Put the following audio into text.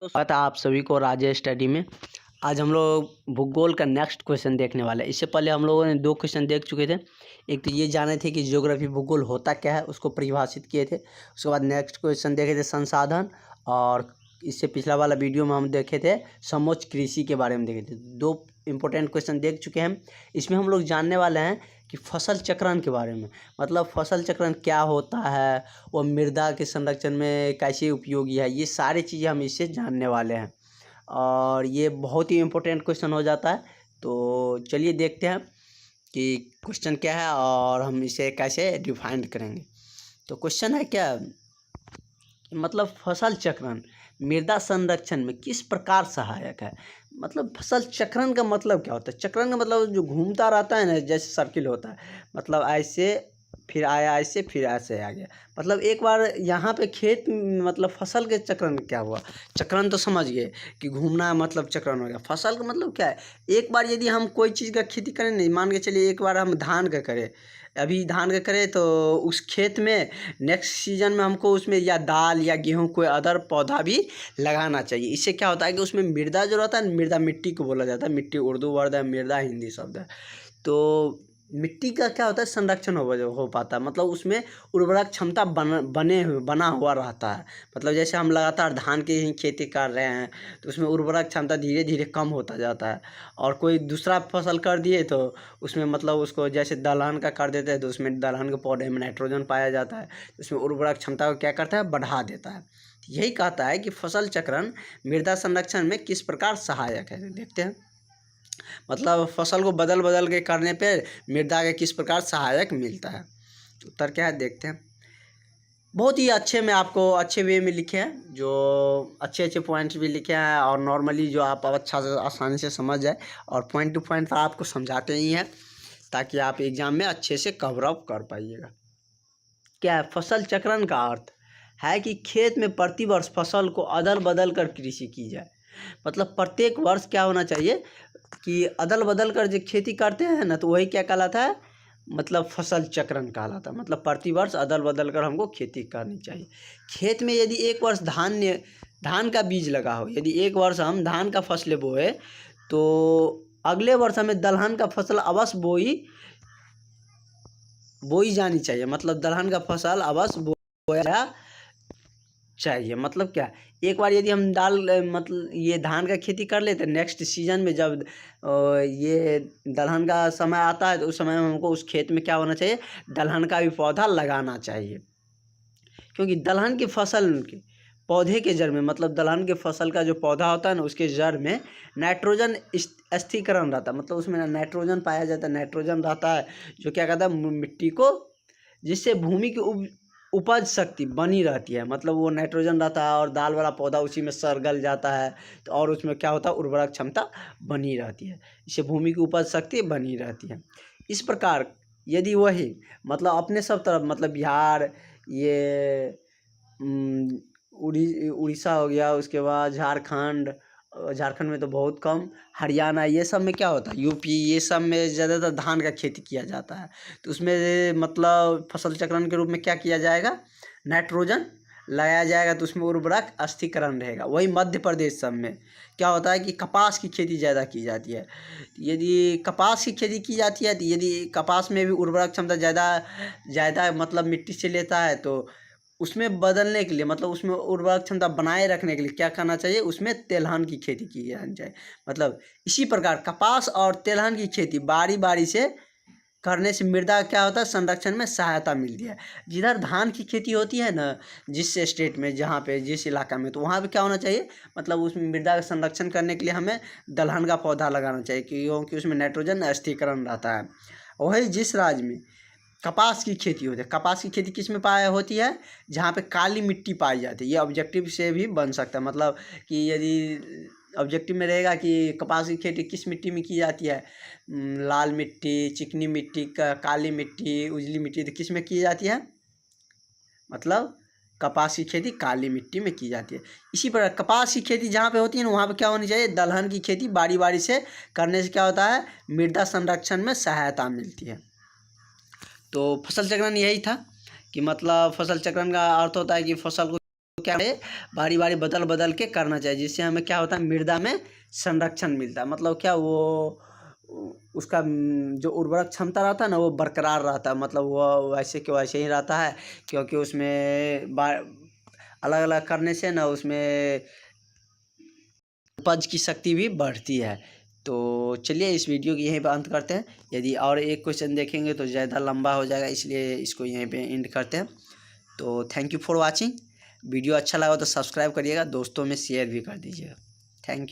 स्वागत है आप सभी को राजेश स्टडी में। आज हम लोग भूगोल का नेक्स्ट क्वेश्चन देखने वाले हैं। इससे पहले हम लोगों ने 2 क्वेश्चन देख चुके थे। एक तो ये जाने थे कि ज्योग्राफी भूगोल होता क्या है, उसको परिभाषित किए थे। उसके बाद नेक्स्ट क्वेश्चन देखे थे संसाधन, और इससे पिछला वाला वीडियो में हम देखे थे समोच्च कृषि के बारे में देखे थे। 2 इंपॉर्टेंट क्वेश्चन देख चुके हैं। इसमें हम लोग जानने वाले हैं कि फसल चक्रण के बारे में, मतलब फसल चक्रण क्या होता है, वो मृदा के संरक्षण में कैसे उपयोगी है, ये सारी चीज़ें हम इससे जानने वाले हैं। और ये बहुत ही इम्पोर्टेंट क्वेश्चन हो जाता है। तो चलिए देखते हैं कि क्वेश्चन क्या है और हम इसे कैसे डिफाइन करेंगे। तो क्वेश्चन है क्या, मतलब फसल चक्रण मृदा संरक्षण में किस प्रकार सहायक है। मतलब फसल चक्रण का मतलब क्या होता है? चक्रण का मतलब जो घूमता रहता है ना, जैसे सर्किल होता है, मतलब ऐसे फिर आया, ऐसे फिर ऐसे आ गया। मतलब एक बार यहाँ पे खेत, मतलब फसल के चक्रण क्या हुआ, चक्रण तो समझ गए कि घूमना मतलब चक्रण हो गया। फसल का मतलब क्या है, एक बार यदि हम कोई चीज़ का खेती करें, नहीं मान के चलिए एक बार हम धान का करें, अभी धान का करें तो उस खेत में नेक्स्ट सीजन में हमको उसमें या दाल या गेहूँ कोई अदर पौधा भी लगाना चाहिए। इससे क्या होता है कि उसमें मृदा जो रहता है, मृदा मिट्टी को बोला जाता है, मिट्टी उर्दू वर्ड है, मृदा हिंदी शब्द है। तो मिट्टी का क्या होता है, संरक्षण हो पाता है, मतलब उसमें उर्वरक क्षमता बना हुआ रहता है। मतलब जैसे हम लगातार धान की ही खेती कर रहे हैं तो उसमें उर्वरक क्षमता धीरे धीरे कम होता जाता है। और कोई दूसरा फसल कर दिए तो उसमें मतलब उसको जैसे दलहन का कर देते हैं तो उसमें दलहन के पौधे में नाइट्रोजन पाया जाता है, तो उसमें उर्वरक क्षमता को क्या करता है, बढ़ा देता है। यही कहता है कि फसल चक्रण मृदा संरक्षण में किस प्रकार सहायक है। देखते हैं, मतलब फसल को बदल बदल के करने पे मृदा के किस प्रकार सहायक मिलता है। तो उत्तर क्या है, देखते हैं। बहुत ही अच्छे में आपको अच्छे वे में लिखे हैं, जो अच्छे अच्छे पॉइंट्स भी लिखे हैं, और नॉर्मली जो आप अच्छा से आसानी से समझ जाए, और पॉइंट टू पॉइंट आपको समझाते ही हैं ताकि आप एग्जाम में अच्छे से कवर अप कर पाइएगा। क्या है फसल चक्रण का अर्थ है कि खेत में प्रतिवर्ष फसल को अदल बदल कर कृषि की जाए। मतलब प्रत्येक वर्ष क्या होना चाहिए कि अदल बदल कर जो खेती करते हैं ना, तो वही क्या कहलाता है, मतलब फसल चक्रण कहलाता है। मतलब प्रतिवर्ष अदल बदल कर हमको खेती करनी चाहिए। खेत में यदि एक वर्ष धान का बीज लगा हो, यदि एक वर्ष हम धान का फसल बोए तो अगले वर्ष हमें दलहन का फसल अवश्य बोई जानी चाहिए। मतलब दलहन का फसल अवश्य बोया चाहिए। मतलब क्या, एक बार यदि हम मतलब ये धान का खेती कर लेते, नेक्स्ट सीजन में जब ये दलहन का समय आता है तो उस समय हमको उस खेत में क्या होना चाहिए, दलहन का भी पौधा लगाना चाहिए। क्योंकि दलहन की फसल के पौधे के जड़ में, मतलब दलहन के फसल का जो पौधा होता है ना, उसके जड़ में नाइट्रोजन स्थिरीकरण रहता है। मतलब उसमें नाइट्रोजन पाया जाता है, नाइट्रोजन रहता है जो क्या कहता है मिट्टी को, जिससे भूमि की उपज शक्ति बनी रहती है। मतलब वो नाइट्रोजन रहता है और दाल वाला पौधा उसी में सरगल जाता है, तो और उसमें क्या होता है, उर्वरक क्षमता बनी रहती है, इससे भूमि की उपज शक्ति बनी रहती है। इस प्रकार यदि वही मतलब अपने सब तरफ, मतलब बिहार, ये उड़ीसा हो गया, उसके बाद झारखंड में तो बहुत कम, हरियाणा, ये सब में क्या होता है, यूपी, ये सब में ज़्यादातर धान का खेती किया जाता है। तो उसमें मतलब फसल चक्रण के रूप में क्या किया जाएगा, नाइट्रोजन लगाया जाएगा, तो उसमें उर्वरक स्थिरीकरण रहेगा। वही मध्य प्रदेश सब में क्या होता है कि कपास की खेती ज़्यादा की जाती है। यदि कपास की खेती की जाती है तो यदि कपास में भी उर्वरक क्षमता ज़्यादा मतलब मिट्टी से लेता है, तो उसमें बदलने के लिए, मतलब उसमें उर्वरक क्षमता बनाए रखने के लिए क्या करना चाहिए, उसमें तेलहन की खेती की जानी चाहिए। मतलब इसी प्रकार कपास और तेलहन की खेती बारी बारी से करने से मृदा क्या होता है, संरक्षण में सहायता मिलती है। जिधर धान की खेती होती है ना, जिस स्टेट में, जहाँ पे जिस इलाका में, तो वहाँ पे क्या होना चाहिए, मतलब उसमें मृदा का संरक्षण करने के लिए हमें दलहन का पौधा लगाना चाहिए, क्योंकि उसमें नाइट्रोजन स्थिरीकरण रहता है। वही जिस राज्य में कपास की खेती होती है, कपास की खेती किस में होती है, जहाँ पे काली मिट्टी पाई जाती है। ये ऑब्जेक्टिव से भी बन सकता है, मतलब कि यदि ऑब्जेक्टिव में रहेगा कि कपास की खेती किस मिट्टी में की जाती है, लाल मिट्टी, चिकनी मिट्टी, काली मिट्टी, उजली मिट्टी, तो किस में की जाती है, मतलब कपास की खेती काली मिट्टी में की जाती है। इसी प्रकार कपास की खेती जहाँ पे होती है ना, वहाँ पे क्या होनी चाहिए, दलहन की खेती बारी बारी से करने से क्या होता है, मृदा संरक्षण में सहायता मिलती है। तो फसल चक्रण यही था कि मतलब फसल चक्रण का अर्थ होता है कि फसल को क्या है, बारी बारी बदल बदल के करना चाहिए, जिससे हमें क्या होता है, मृदा में संरक्षण मिलता है। मतलब क्या, वो उसका जो उर्वरक क्षमता रहता है ना, वो बरकरार रहता है। मतलब वो वैसे के वैसे ही रहता है, क्योंकि उसमें अलग अलग करने से ना उसमें उपज की शक्ति भी बढ़ती है। तो चलिए इस वीडियो की यहीं पर अंत करते हैं। यदि और एक क्वेश्चन देखेंगे तो ज़्यादा लंबा हो जाएगा, इसलिए इसको यहीं पे एंड करते हैं। तो thank you for watching. Video अच्छा लगा तो सब्सक्राइब करिएगा, दोस्तों में शेयर भी कर दीजिएगा।